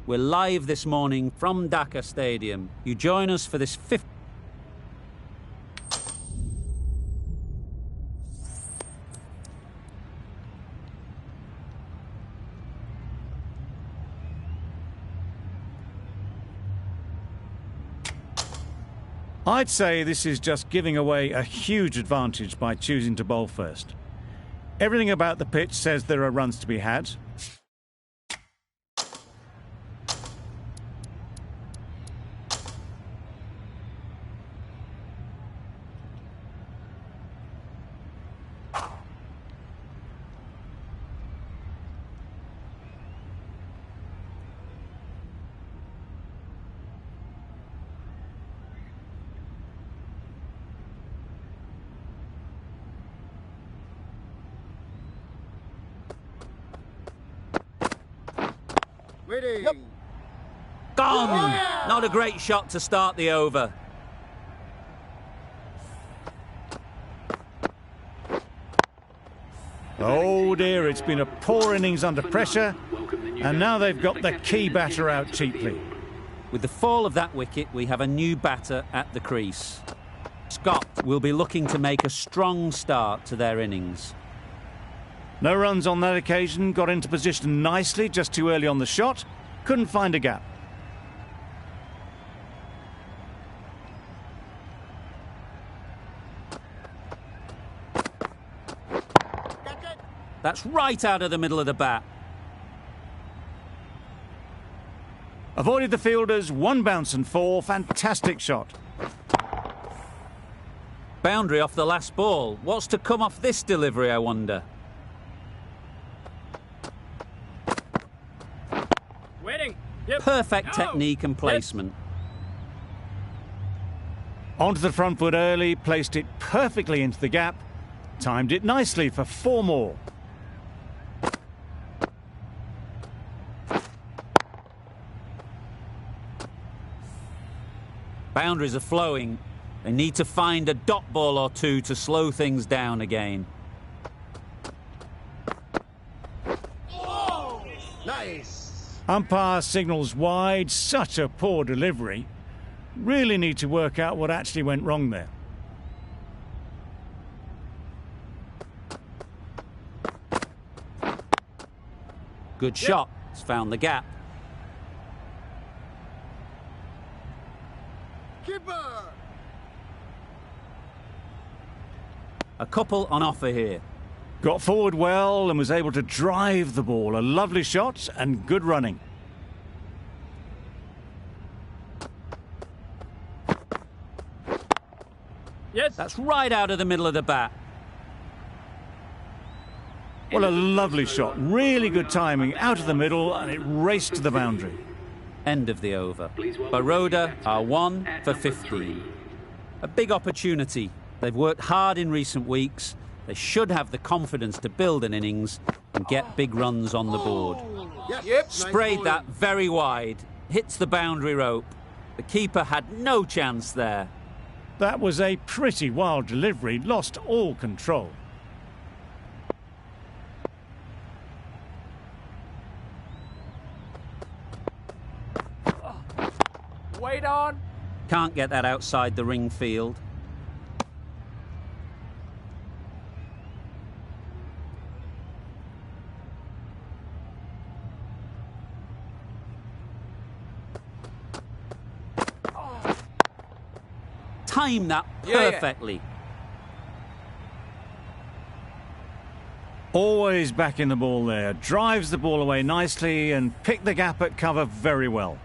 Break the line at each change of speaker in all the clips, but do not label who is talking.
We're live this morning from Dhaka Stadium. You join us for this fifth...
I'd say this is just giving away a huge advantage by choosing to bowl first. Everything about the pitch says there are runs to be had.
Yep. Gone! Oh, yeah. Not a great shot to start the over.
Oh dear, it's been a poor innings under pressure, and now they've got the key batter out cheaply.
With the fall of that wicket, we have a new batter at the crease. Scott will be looking to make a strong start to their innings.
No runs on that occasion, got into position nicely, just too early on the shot, couldn't find a gap.
That's right out of the middle of the bat.
Avoided the fielders, one bounce and four, fantastic shot.
Boundary off the last ball. What's to come off this delivery, I wonder?
Yep.
Perfect technique and placement.
Onto the front foot early, placed it perfectly into the gap, timed it nicely for four more.
Boundaries are flowing. They need to find a dot ball or two to slow things down again.
Oh, nice.
Umpire signals wide, such a poor delivery. Really need to work out what actually went wrong there.
Good shot. It's found the gap.
Keeper.
A couple on offer here.
Got forward well and was able to drive the ball. A lovely shot and good running.
Yes. That's right out of the middle of the bat.
Well, a lovely shot. Really good timing. Out of the middle and it raced to the boundary.
End of the over. Baroda are 1 for 15. A big opportunity. They've worked hard in recent weeks. They should have the confidence to build an innings and get big runs on the board.
Yep.
Sprayed that very wide. Hits the boundary rope. The keeper had no chance there.
That was a pretty wild delivery. Lost all control.
Wait on.
Can't get that outside the ring field. Time that perfectly.
Always back in the ball there. Drives the ball away nicely and picked the gap at cover very well.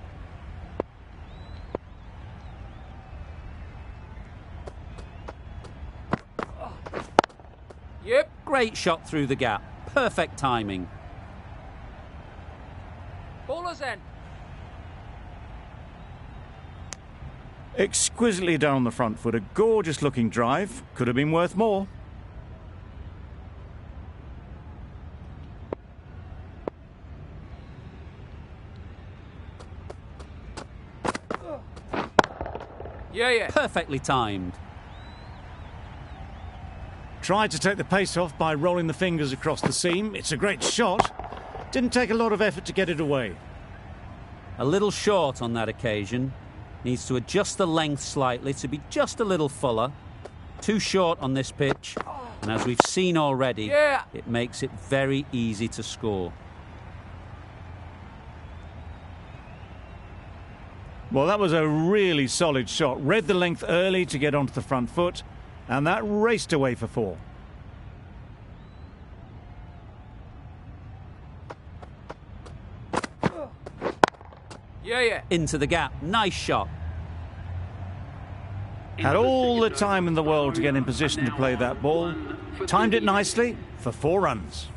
Yep. Great shot through the gap. Perfect timing.
Bowler's end.
Exquisitely down on the front foot. A gorgeous looking drive. Could have been worth more.
Yeah.
Perfectly timed.
Tried to take the pace off by rolling the fingers across the seam. It's a great shot. Didn't take a lot of effort to get it away.
A little short on that occasion. Needs to adjust the length slightly to be just a little fuller. Too short on this pitch. And as we've seen already, it makes it very easy to score.
Well, that was a really solid shot. Read the length early to get onto the front foot, and that raced away for 4.
Into the gap. Nice shot.
Had all the time in the world to get in position to play that ball. Timed it nicely for 4 runs.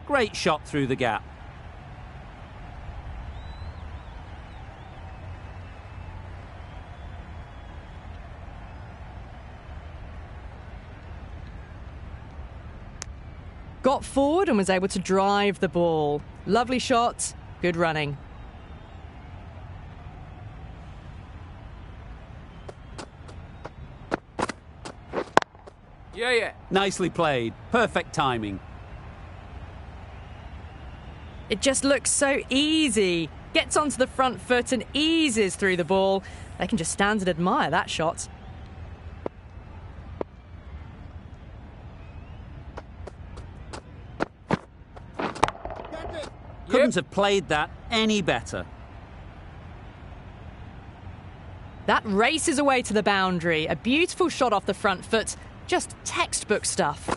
Great shot through the gap.
Got forward and was able to drive the ball. Lovely shot, good running.
Nicely played. Perfect timing.
It just looks so easy. Gets onto the front foot and eases through the ball. They can just stand and admire that shot.
Couldn't have played that any better.
That races away to the boundary. A beautiful shot off the front foot. Just textbook stuff.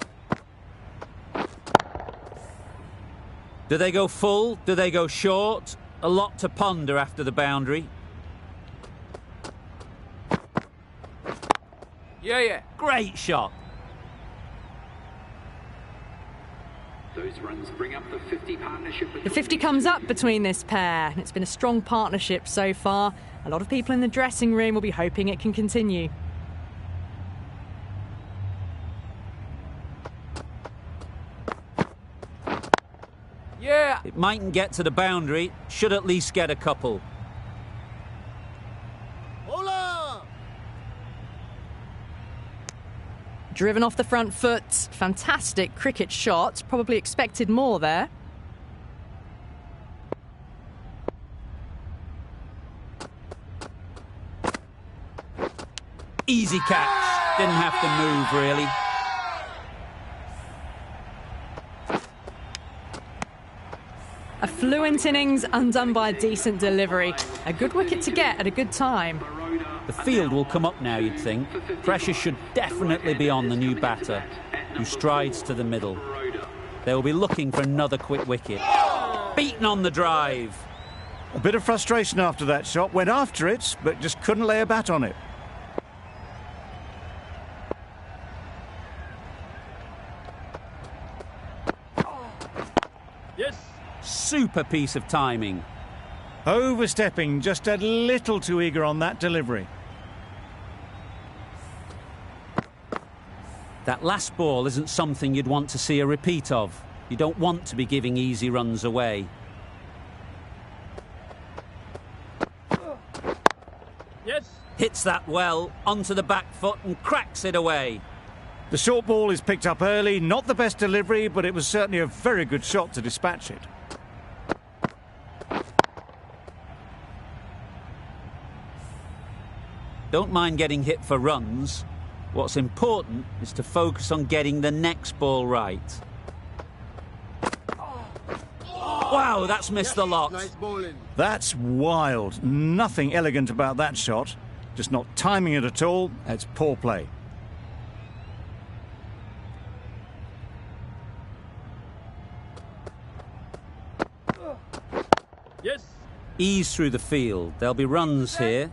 Do they go full? Do they go short? A lot to ponder after the boundary. Great shot.
Those runs bring up the 50 partnership.
The 50 comes up between this pair. It's been a strong partnership so far. A lot of people in the dressing room will be hoping it can continue.
It mightn't get to the boundary. Should at least get a couple.
Driven off the front foot. Fantastic cricket shot. Probably expected more there.
Easy catch. Didn't have to move, really.
A fluent innings undone by a decent delivery. A good wicket to get at a good time.
The field will come up now, you'd think. Pressure should definitely be on the new batter, who strides to the middle. They will be looking for another quick wicket. Beaten on the drive.
A bit of frustration after that shot. Went after it, but just couldn't lay a bat on it.
Super piece of timing.
Overstepping, just a little too eager on that delivery.
That last ball isn't something you'd want to see a repeat of. You don't want to be giving easy runs away. Hits that well, onto the back foot and cracks it away.
The short ball is picked up early. Not the best delivery, but it was certainly a very good shot to dispatch it.
Don't mind getting hit for runs. What's important is to focus on getting the next ball right. Wow, that's missed the lot.
That's wild. Nothing elegant about that shot. Just not timing it at all. It's poor play.
Ease through the field. There'll be runs here.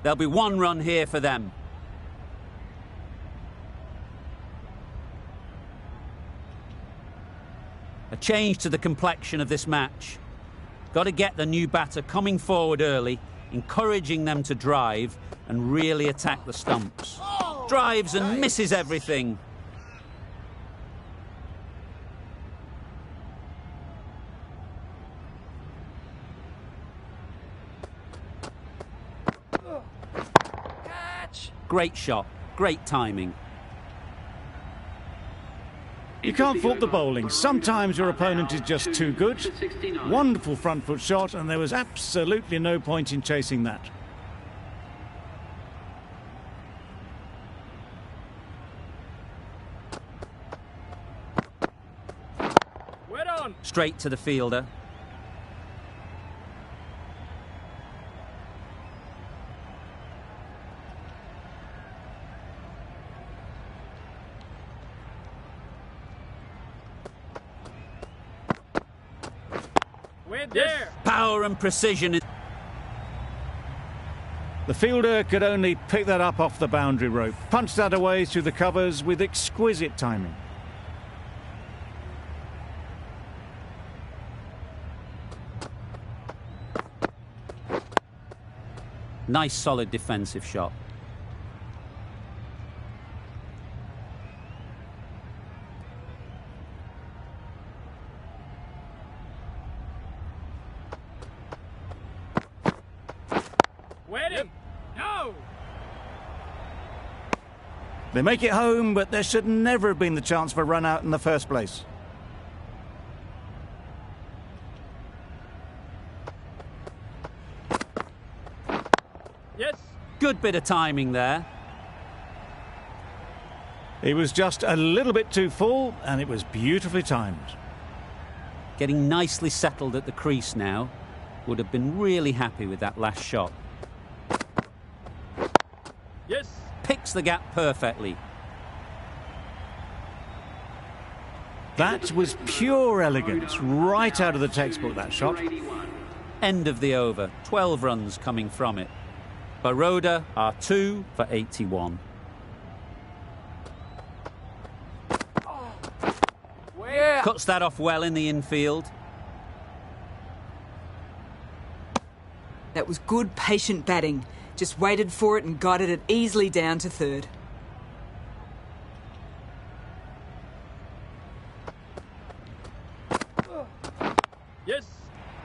There'll be one run here for them. A change to the complexion of this match. Got to get the new batter coming forward early, encouraging them to drive and really attack the stumps. Drives and misses everything. Great shot, great timing.
You can't fault the bowling. Sometimes your opponent is just too good. Wonderful front foot shot, and there was absolutely no point in chasing that.
Wait on.
Straight to the fielder.
We're there.
Power and precision.
The fielder could only pick that up off the boundary rope, punched that away through the covers with exquisite timing.
Nice solid defensive shot.
Waiting. No.
They make it home, but there should never have been the chance for a run out in the first place.
Yes.
Good bit of timing there.
He was just a little bit too full, and it was beautifully timed.
Getting nicely settled at the crease now. Would have been really happy with that last shot.
Yes.
Picks the gap perfectly.
That was pure elegance, right out of the textbook, that shot.
End of the over. 12 runs coming from it. Baroda are 2 for 81.
Where?
Cuts that off well in the infield.
That was good, patient batting. Just waited for it and guided it easily down to third.
Yes.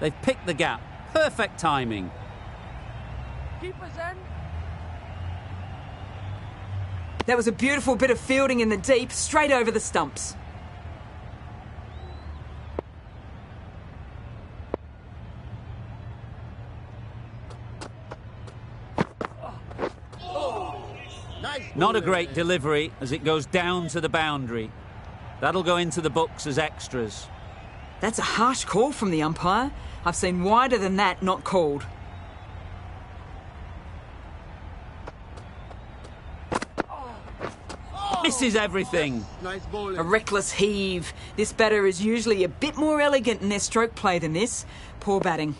They've picked the gap. Perfect timing.
Keeper's end.
That was a beautiful bit of fielding in the deep, straight over the stumps.
Not a great delivery as it goes down to the boundary. That'll go into the books as extras.
That's a harsh call from the umpire. I've seen wider than that not called.
Misses everything.
A reckless heave. This batter is usually a bit more elegant in their stroke play than this. Poor batting.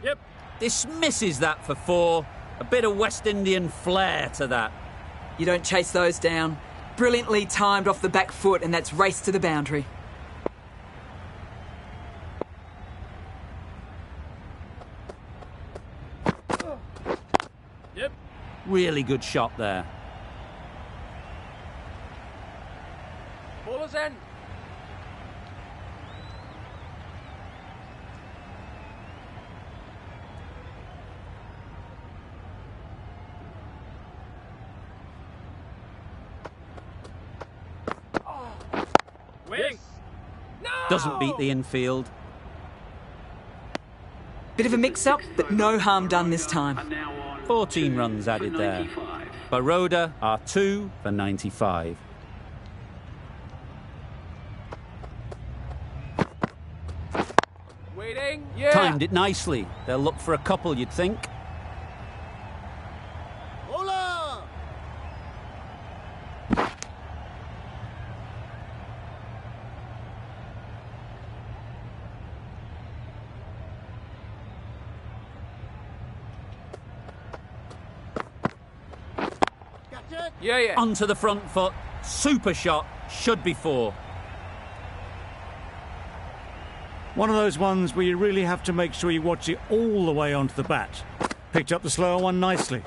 Yep.
Dismisses that for 4. A bit of West Indian flair to that.
You don't chase those down. Brilliantly timed off the back foot, and that's race to the boundary.
Yep.
Really good shot there.
Bowler's end. Waiting. No.
Doesn't beat the infield.
Bit of a mix-up, but no harm done this time.
14 runs added there. Baroda are 2 for 95.
Waiting. Yeah.
Timed it nicely. They'll look for a couple, you'd think.
Bowler. Yeah, yeah.
Onto the front foot. Super shot. Should be 4.
One of those ones where you really have to make sure you watch it all the way onto the bat. Picked up the slower one nicely.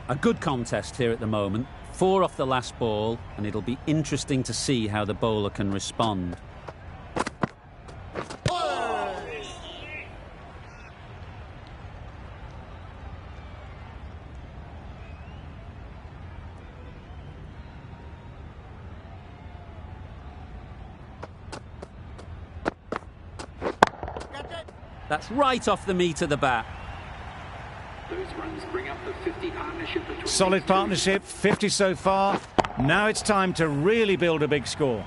A good contest here at the moment. 4 off the last ball, and it'll be interesting to see how the bowler can respond. That's right off the meat of the bat.
Those runs bring up the 50 partnership between
Solid partnership, 50 so far. Now it's time to really build a big score.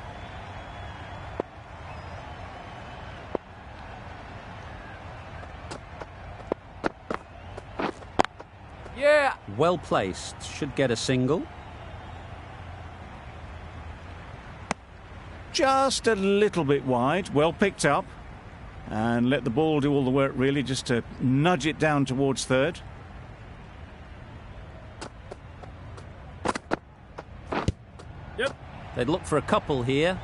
Yeah.
Well placed. Should get a single.
Just a little bit wide. Well picked up. And let the ball do all the work, really, just to nudge it down towards third.
Yep.
They'd look for a couple here.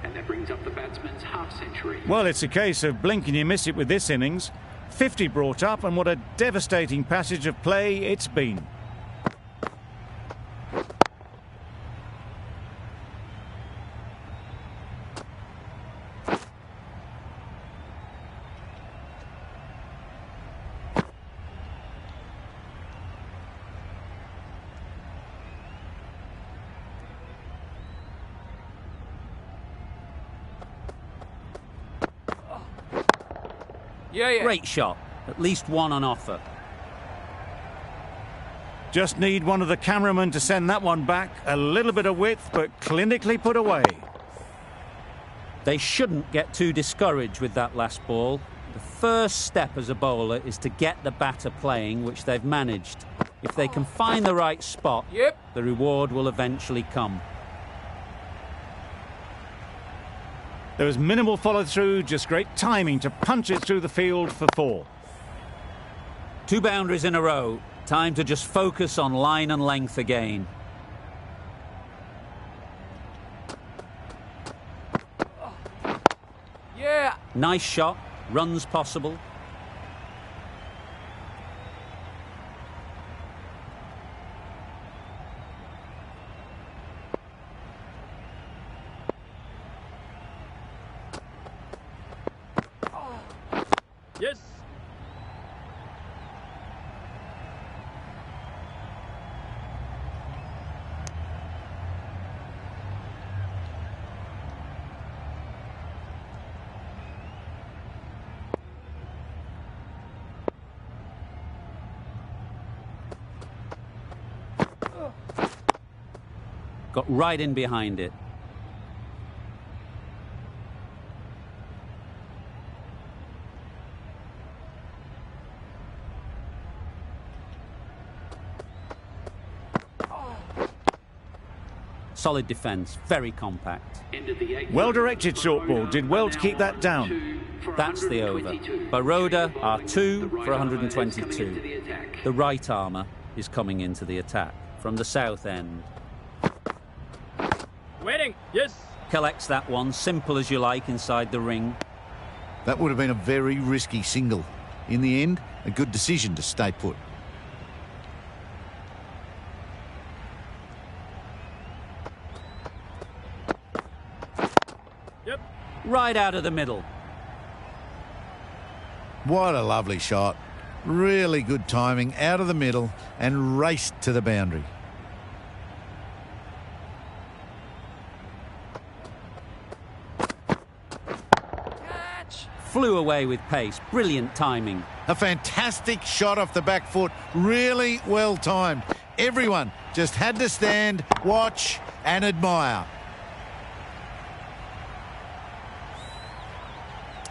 And that brings up the batsman's half-century.
Well, it's a case of blink and you miss it with this innings. 50 brought up, and what a devastating passage of play it's been.
Yeah.
Great shot. At least one on offer.
Just need one of the cameramen to send that one back. A little bit of width, but clinically put away.
They shouldn't get too discouraged with that last ball. The first step as a bowler is to get the batter playing, which they've managed. If they can find the right spot,
Yep.
the reward will eventually come.
There was minimal follow-through, just great timing to punch it through the field for 4.
2 boundaries in a row. Time to just focus on line and length again.
Yeah.
Nice shot. Runs possible.
Yes.
Got right in behind it. Solid defence, very compact.
Well-directed short ball, did well to keep that down.
That's the over. Baroda are 2 for 122. The right armour is coming into the attack from the south end.
Waiting. Yes.
Collects that one, simple as you like, inside the ring.
That would have been a very risky single. In the end, a good decision to stay put.
Yep.
Right out of the middle.
What a lovely shot. Really good timing, out of the middle and raced to the boundary.
Catch.
Flew away with pace. Brilliant timing.
A fantastic shot off the back foot. Really well timed. Everyone just had to stand, watch and admire.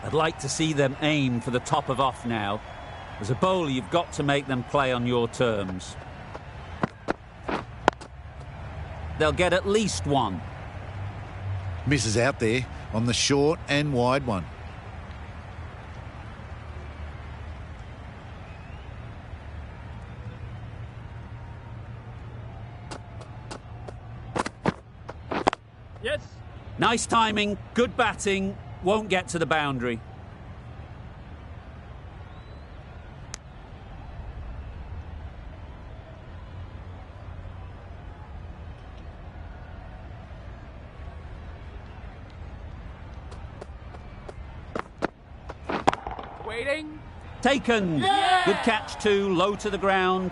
I'd like to see them aim for the top of off now. As a bowler, you've got to make them play on your terms. They'll get at least one.
Misses out there on the short and wide one.
Yes.
Nice timing, good batting, won't get to the boundary.
Waiting.
Taken.
Yeah!
Good catch too, low to the ground.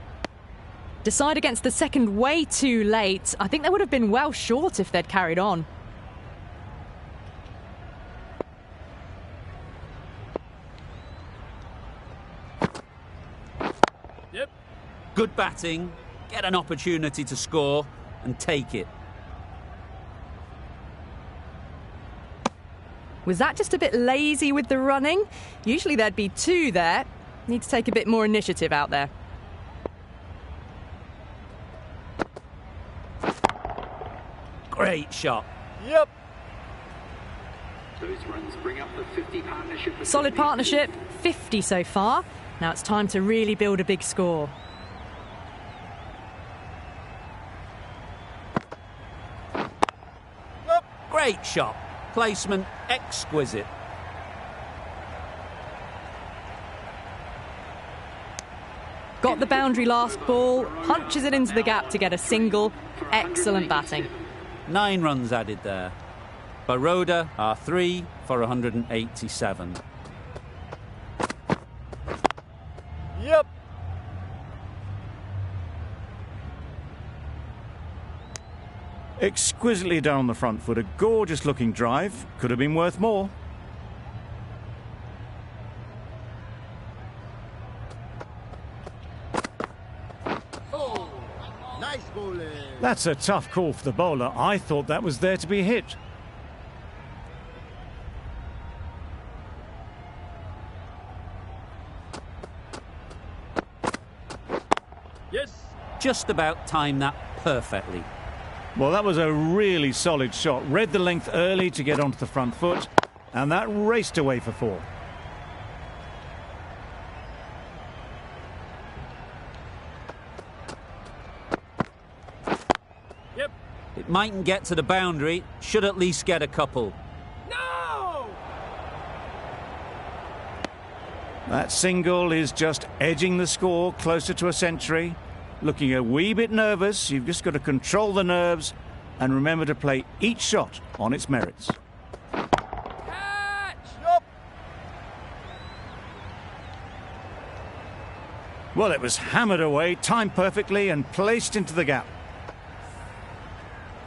Decide against the second way too late. I think they would have been well short if they'd carried on.
Yep.
Good batting, get an opportunity to score and take it.
Was that just a bit lazy with the running? Usually there'd be two there. Need to take a bit more initiative out there.
Great shot.
Yep.
Those runs bring up the 50 partnership.
Solid partnership, 50 so far. Now it's time to really build a big score.
Yep.
Great shot. Placement exquisite.
Got the boundary last ball, punches it into the gap to get a single. Excellent batting.
9 runs added there. Baroda are 3 for 187.
Yep.
Exquisitely done on the front foot. A gorgeous looking drive. Could have been worth more.
Nice bowling.
That's a tough call for the bowler. I thought that was there to be hit.
Yes.
Just about timed that perfectly.
Well, that was a really solid shot. Read the length early to get onto the front foot, and that raced away for 4.
Yep.
It mightn't get to the boundary, should at least get a couple.
No.
That single is just edging the score closer to a century. Looking a wee bit nervous. You've just got to control the nerves and remember to play each shot on its merits.
Catch. Yep.
Well, it was hammered away, timed perfectly and placed into the gap.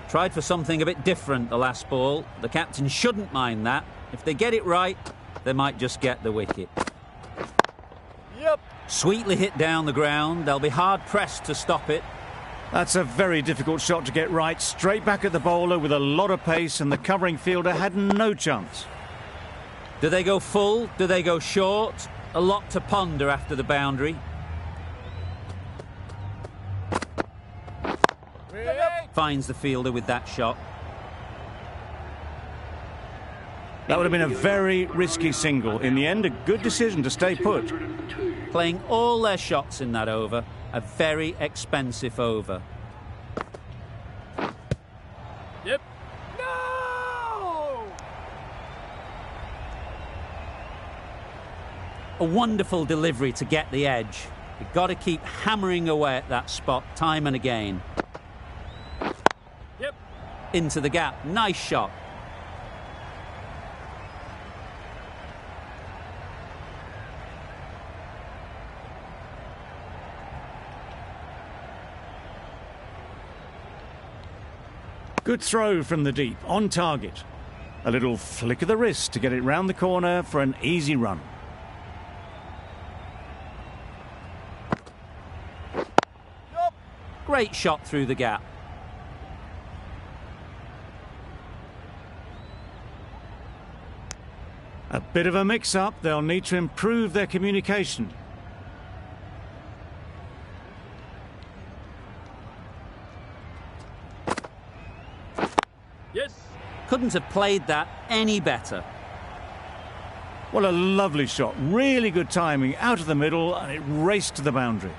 Tried for something a bit different the last ball. The captain shouldn't mind that. If they get it right, they might just get the wicket.
Yep.
Sweetly hit down the ground. They'll be hard-pressed to stop it.
That's a very difficult shot to get right. Straight back at the bowler with a lot of pace, and the covering fielder had no chance.
Do they go full? Do they go short? A lot to ponder after the boundary.
Yep.
Finds the fielder with that shot.
That would have been a very risky single. In the end, a good decision to stay put.
Playing all their shots in that over. A very expensive over.
Yep. No.
A wonderful delivery to get the edge. You've got to keep hammering away at that spot time and again.
Yep.
Into the gap. Nice shot.
Good throw from the deep, on target. A little flick of the wrist to get it round the corner for an easy run.
Yep.
Great shot through the gap.
A bit of a mix-up. They'll need to improve their communication.
Yes.
Couldn't have played that any better.
Well, a lovely shot. Really good timing. Out of the middle, and it raced to the boundary.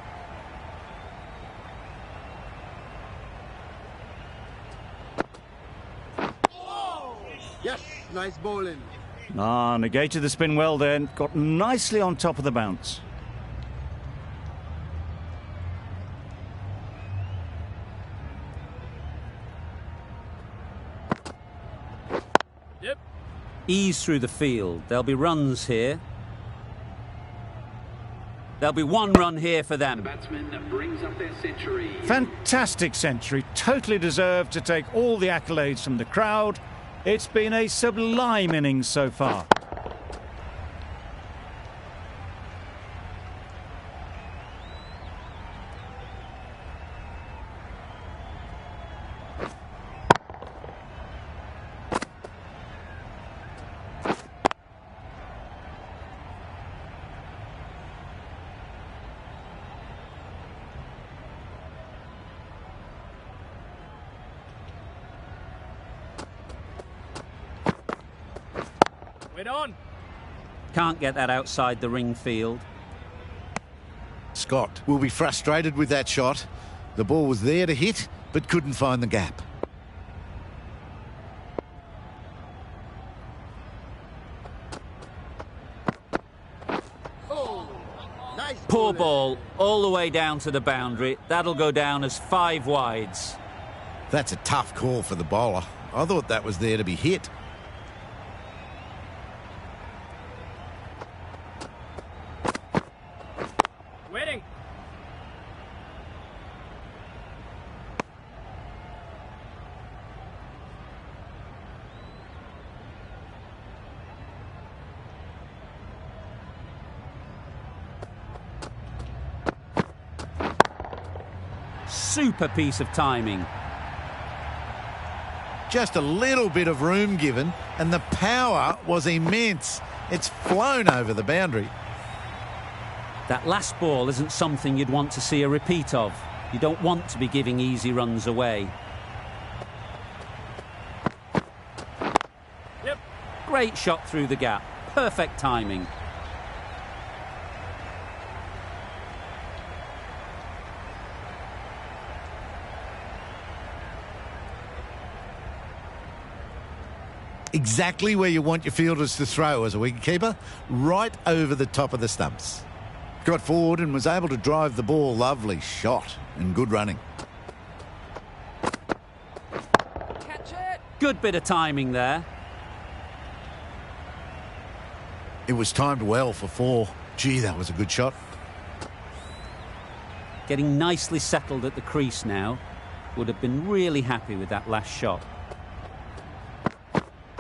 Yes. Nice bowling.
Negated the spin well then. Got nicely on top of the bounce.
Yep.
Ease through the field. There'll be runs here. There'll be one run here for them.
The batsman brings up their century.
Fantastic century. Totally deserved to take all the accolades from the crowd. It's been a sublime innings so far.
Wait on.
Can't get that outside the ring field.
Scott will be frustrated with that shot. The ball was there to hit, but couldn't find the gap.
Oh, nice.
Poor ball, all the way down to the boundary. That'll go down as 5 wides.
That's a tough call for the bowler. I thought that was there to be hit.
Waiting.
Super piece of timing.
Just a little bit of room given, and the power was immense. It's flown over the boundary.
That last ball isn't something you'd want to see a repeat of. You don't want to be giving easy runs away.
Yep.
Great shot through the gap. Perfect timing.
Exactly where you want your fielders to throw as a wicketkeeper, right over the top of the stumps. Got forward and was able to drive the ball. Lovely shot and good running.
Catch it.
Good bit of timing there.
It was timed well for 4. Gee, that was a good shot.
Getting nicely settled at the crease now. Would have been really happy with that last shot.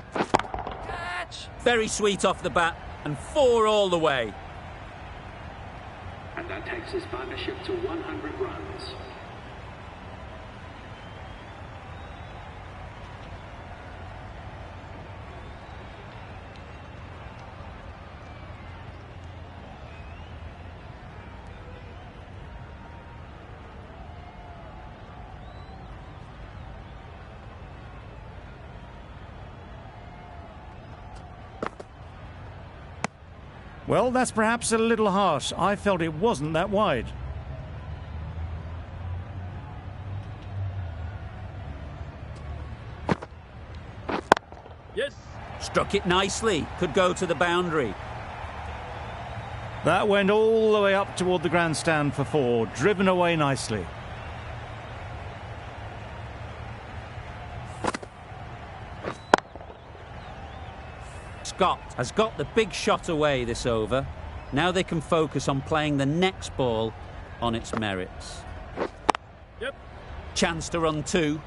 Catch.
Very sweet off the bat and 4 all the way.
And that takes his partnership to 100 runs.
Well, that's perhaps a little harsh. I felt it wasn't that wide.
Yes.
Struck it nicely. Could go to the boundary.
That went all the way up toward the grandstand for 4. Driven away nicely.
Scott has got the big shot away this over. Now they can focus on playing the next ball on its merits.
Yep.
Chance to run 2.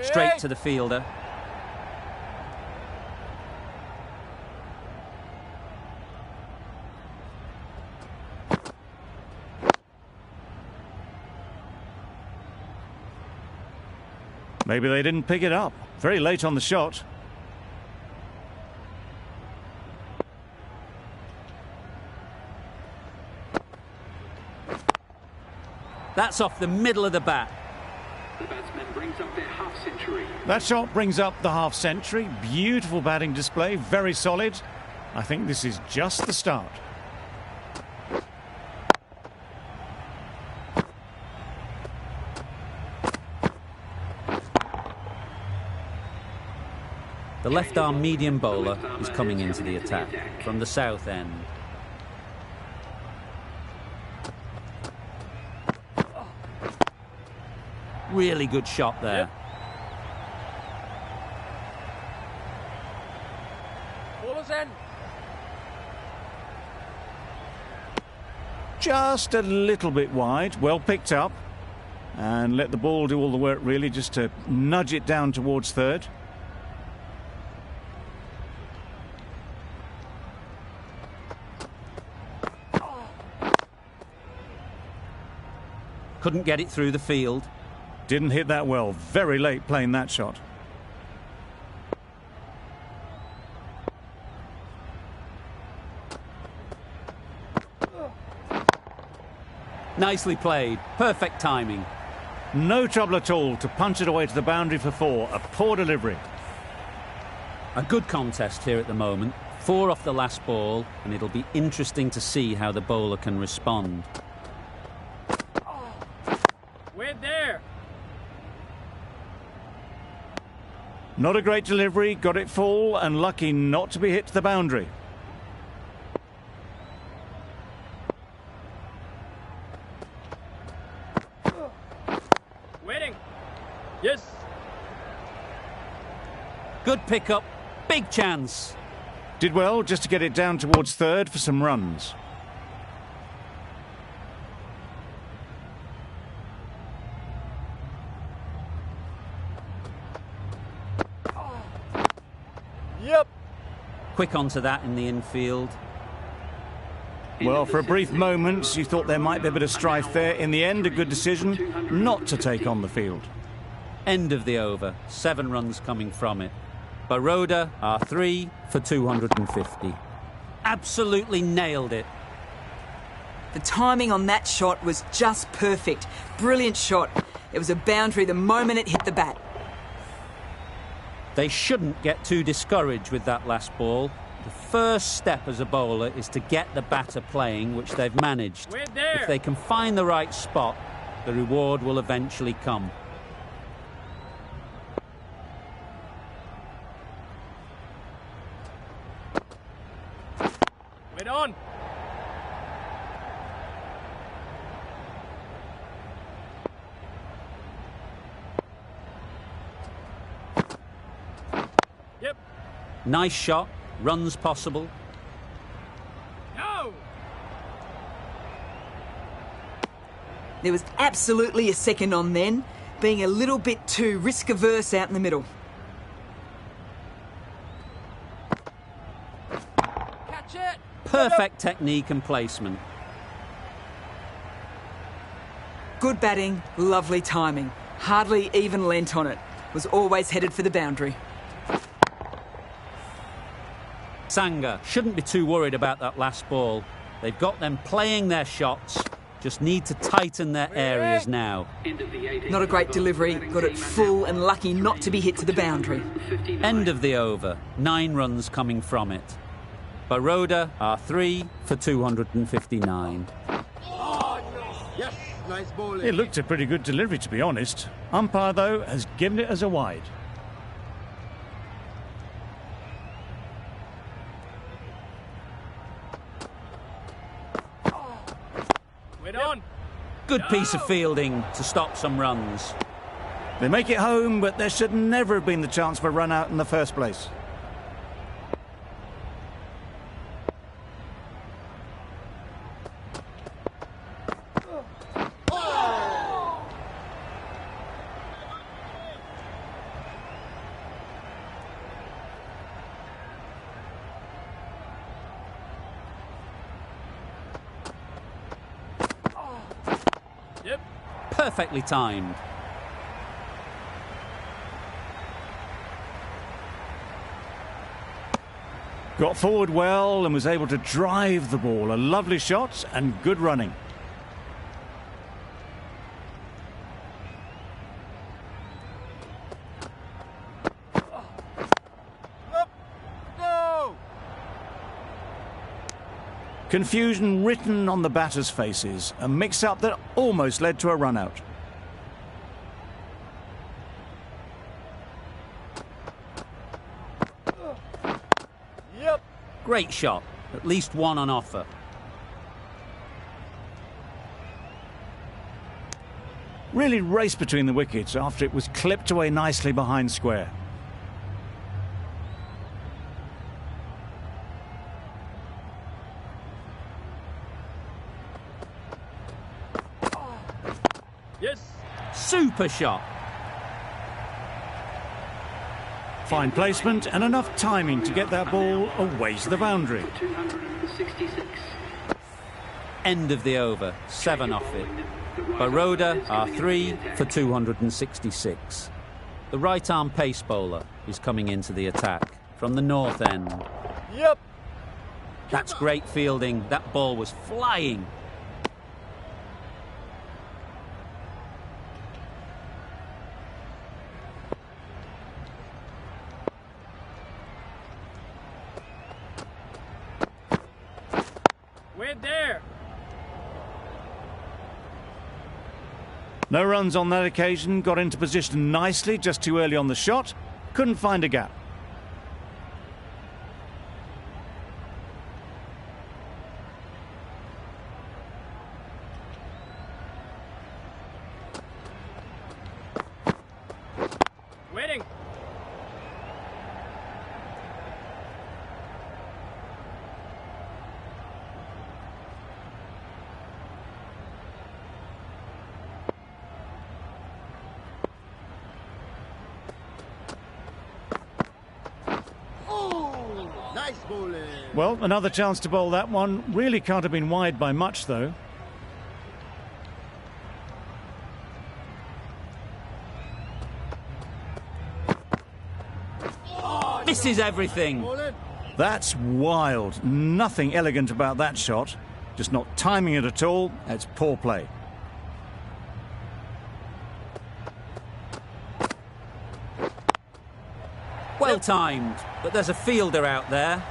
Straight to the fielder.
Maybe they didn't pick it up. Very late on the shot.
That's off the middle of the bat.
The batsman brings up their half-century.
That shot brings up the half-century. Beautiful batting display, very solid. I think this is just the start.
The left-arm medium bowler is coming into the attack from the south end. Really good shot there.
Ball's in.
Just a little bit wide, well picked up. And let the ball do all the work, really, just to nudge it down towards third.
Couldn't get it through the field.
Didn't hit that well. Very late playing that shot.
Nicely played. Perfect timing.
No trouble at all to punch it away to the boundary for 4. A poor delivery.
A good contest here at the moment. 4 off the last ball, and it'll be interesting to see how the bowler can respond.
We're there.
Not a great delivery, got it full, and lucky not to be hit to the boundary.
Waiting. Yes.
Good pickup. Big chance.
Did well just to get it down towards third for some runs.
Yep.
Quick onto that in the infield.
Well, for a brief moment, you thought there might be a bit of strife there. In the end, a good decision not to take on the field.
End of the over. 7 runs coming from it. Baroda are 3 for 250. Absolutely nailed it.
The timing on that shot was just perfect. Brilliant shot. It was a boundary the moment it hit the bat.
They shouldn't get too discouraged with that last ball. The first step as a bowler is to get the batter playing, which they've managed.
We're there.
If they can find the right spot, the reward will eventually come.
Wait on. Yep.
Nice shot. Runs possible.
No.
There was absolutely a second on then, being a little bit too risk-averse out in the middle.
Catch it.
Perfect technique and placement.
Good batting, lovely timing. Hardly even lent on it. Was always headed for the boundary.
Sangha shouldn't be too worried about that last ball. They've got them playing their shots. Just need to tighten their areas now.
Not a great delivery. Got it full and lucky not to be hit to the boundary.
End of the over. 9 runs coming from it. Baroda are 3 for 259.
Yes. Nice ball.
It looked a pretty good delivery, to be honest. Umpire, though, has given it as a wide.
Wait on.
Good piece of fielding to stop some runs.
They make it home, but there should never have been the chance for a run out in the first place.
Yep.
Perfectly timed.
Got forward well and was able to drive the ball. A lovely shot and good running.
No.
Confusion written on the batters' faces. A mix-up that almost led to a run-out.
Great shot. At least one on offer.
Really raced between the wickets after it was clipped away nicely behind square.
Yes.
Super shot.
Fine placement and enough timing to get that ball away to the boundary.
266.
End of the over. 7 off it. Baroda are 3 for 266. The right-arm pace bowler is coming into the attack from the north end.
Yep.
That's great fielding. That ball was flying.
We're there.
No runs on that occasion, got into position nicely just too early on the shot, couldn't find a gap.
Waiting.
Nice bowling.
Well, another chance to bowl that one. Really can't have been wide by much, though.
Misses everything.
Bowling.
That's wild. Nothing elegant about that shot. Just not timing it at all. It's poor play.
Well timed, but there's a fielder out there.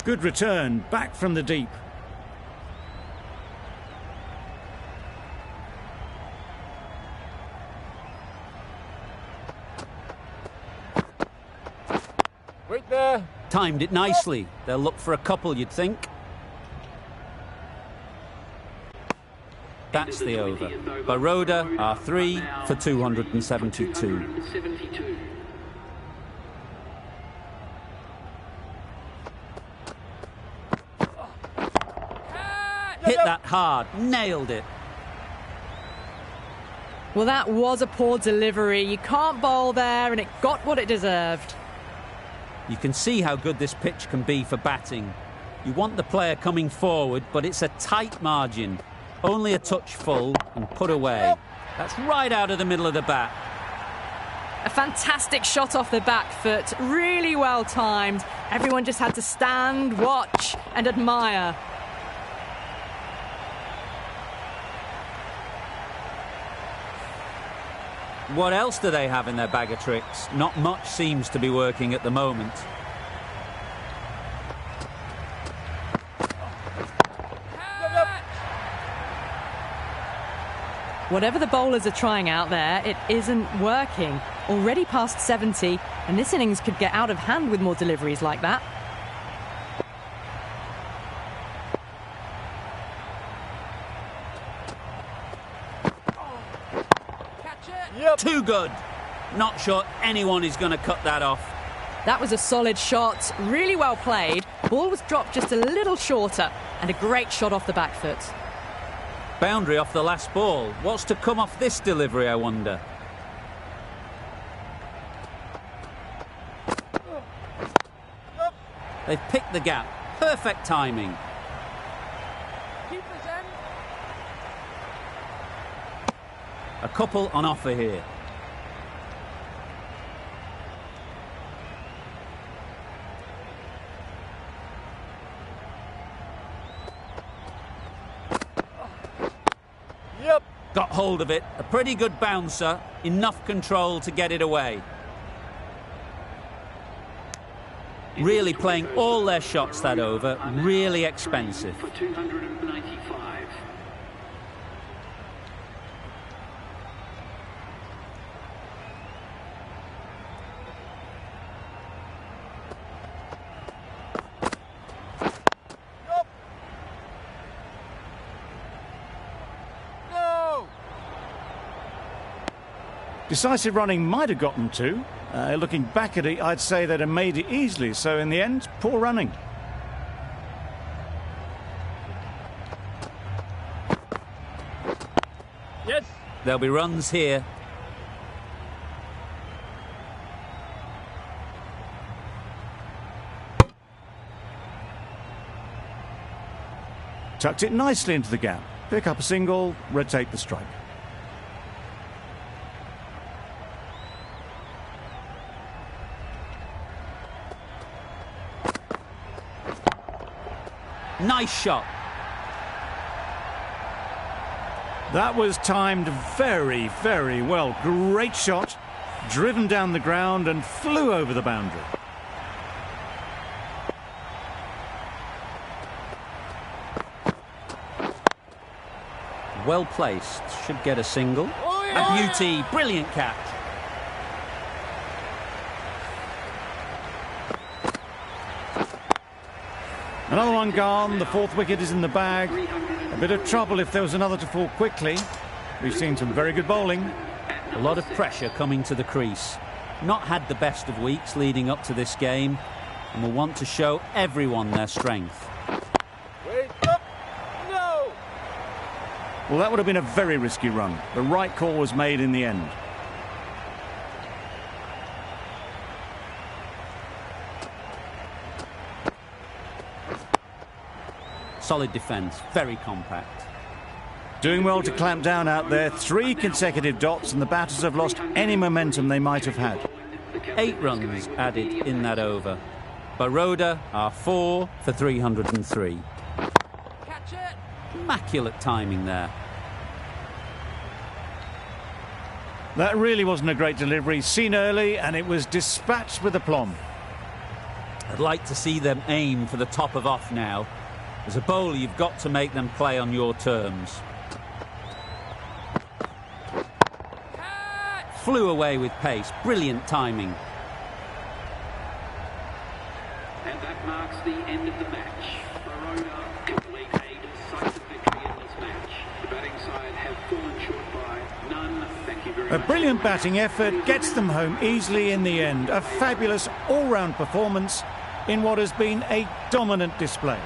Good return, back from the deep.
Wait there.
Timed it nicely. They'll look for a couple, you'd think. That's the over. Baroda are 3 for 272.
272.
Hit that hard. Nailed it.
Well, that was a poor delivery. You can't bowl there, and it got what it deserved.
You can see how good this pitch can be for batting. You want the player coming forward, but it's a tight margin. Only a touch full and put away. That's right out of the middle of the bat.
A fantastic shot off the back foot. Really well timed. Everyone just had to stand, watch, and admire.
What else do they have in their bag of tricks? Not much seems to be working at the moment.
Whatever the bowlers are trying out there, it isn't working. Already past 70, and this innings could get out of hand with more deliveries like that.
Catch it. Yep.
Too good. Not sure anyone is going to cut that off.
That was a solid shot, really well played. Ball was dropped just a little shorter, and a great shot off the back foot.
Boundary off the last ball. What's to come off this delivery, I wonder? They've picked the gap. Perfect timing.
Keeper's end.
A couple on offer here.
Yep.
Got hold of it. A pretty good bouncer. Enough control to get it away. Really playing all their shots that over. Really expensive.
For 295.
Decisive running might have gotten two. Looking back at it, I'd say they'd have made it easily. So in the end, poor running.
Yes.
There'll be runs here.
Tucked it nicely into the gap. Pick up a single, rotate the strike.
Nice shot.
That was timed very, very well. Great shot. Driven down the ground and flew over the boundary.
Well placed. Should get a single.
Oh, yeah.
A beauty. Brilliant catch.
Another one gone. The fourth wicket is in the bag. A bit of trouble if there was another to fall quickly. We've seen some very good bowling.
A lot of pressure coming to the crease. Not had the best of weeks leading up to this game and will want to show everyone their strength.
Wait up. No.
Well, that would have been a very risky run. The right call was made in the end.
Solid defence, very compact.
Doing well to clamp down out there. 3 consecutive dots and the batters have lost any momentum they might have had.
8 runs added in that over. Baroda are 4 for 303.
Catch it.
Immaculate timing there.
That really wasn't a great delivery. Seen early and it was dispatched with aplomb.
I'd like to see them aim for the top of off now. As a bowler, you've got to make them play on your terms. Flew away with pace. Brilliant timing.
And that marks the end of the match. Baroda complete a decisive victory in this match. The batting side have fallen short by none. Thank you very
A
much.
brilliant batting effort gets them home easily in the end. A fabulous all-round performance in what has been a dominant display.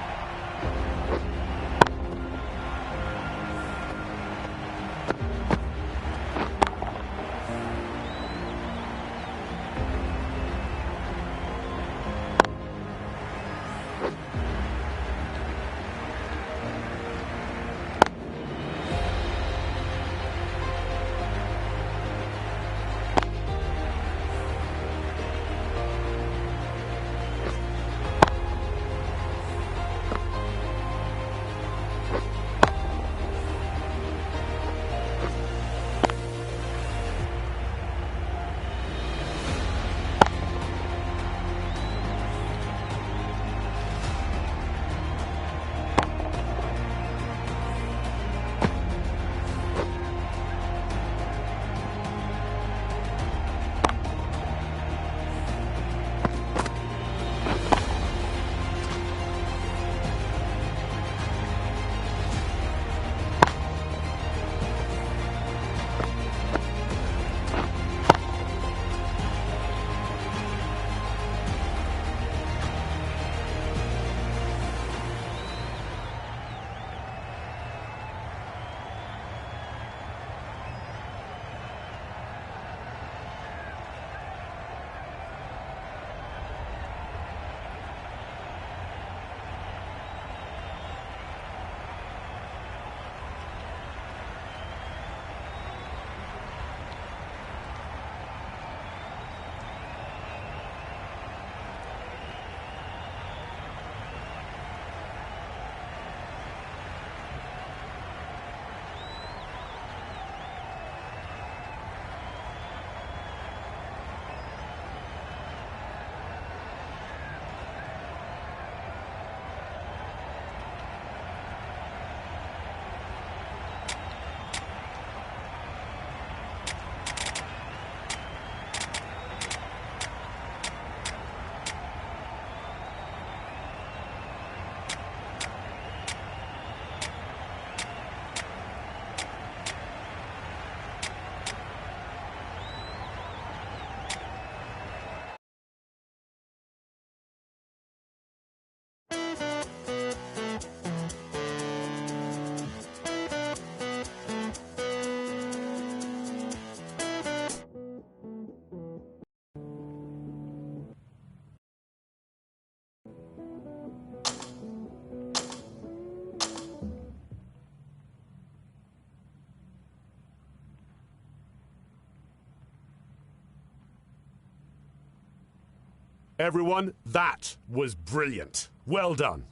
Everyone, that was brilliant. Well done.